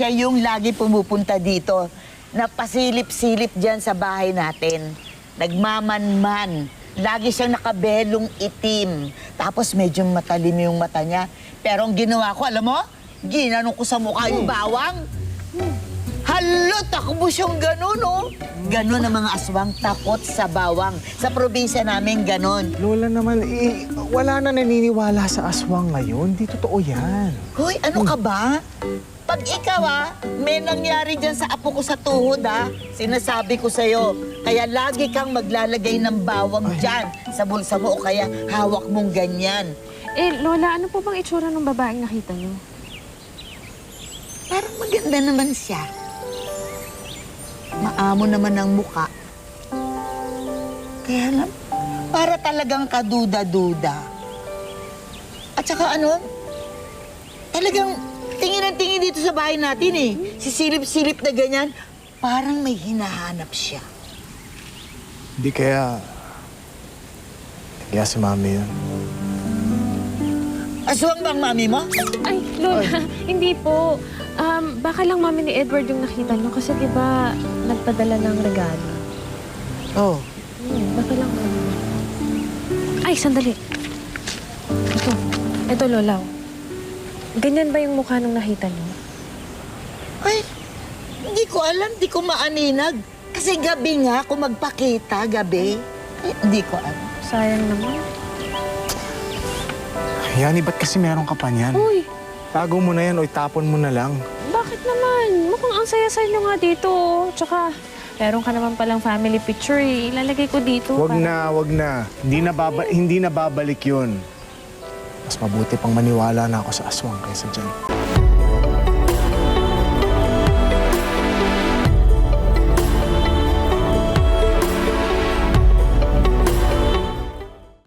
siya yung lagi pumupunta dito. Napasilip-silip dyan sa bahay natin. Nagmamanman. Lagi siyang nakabelong itim. Tapos medyo matalim yung mata niya. Pero ang ginawa ko, alam mo? Ginanong ko sa mukha yung bawang. Halo, takbo siyang gano'n, no? Gano'n ang mga aswang, takot sa bawang. Sa probinsya namin, gano'n. Lola naman, wala na naniniwala sa aswang ngayon. Di totoo yan. Hoy, ano ka ba? Pag ikaw, may nangyari dyan sa apo ko sa tuhod, sinasabi ko sa'yo. Kaya lagi kang maglalagay ng bawang dyan sa bulsa mo o kaya hawak mong ganyan. Lola, ano po bang itsura ng babaeng nakita niyo? Parang maganda naman siya. Maamo naman ang muka. Kaya lang, para talagang kaduda-duda. At saka talagang tingin ang tingin dito sa bahay natin eh. Sisilip-silip na ganyan, parang may hinahanap siya. Di kaya si Mami yun. Aswang bang mami mo? Ay, Lola, hindi po. Baka lang mami ni Edward yung nakita niyo kasi di ba nagpadala ng regalo. Oh. Baka lang mami. Ay, sandali. Ito Lola. Ganyan ba yung mukha nung nakita niyo? Ay, hindi ko alam, hindi ko maaninag. Kasi gabi nga, kung magpakita, gabi. Hindi ko alam. Sayang naman. Yani, ba't kasi meron ka pa niyan? Uy, Tago mo na yan o itapon mo na lang. bakit naman? Mukhang ang saya-saya niyo nga dito. Tsaka, meron ka naman palang family picture eh. Ilalagay ko dito. Wag na. Hindi na babalik yun. Mas mabuti pang maniwala na ako sa aswang kaysa dyan.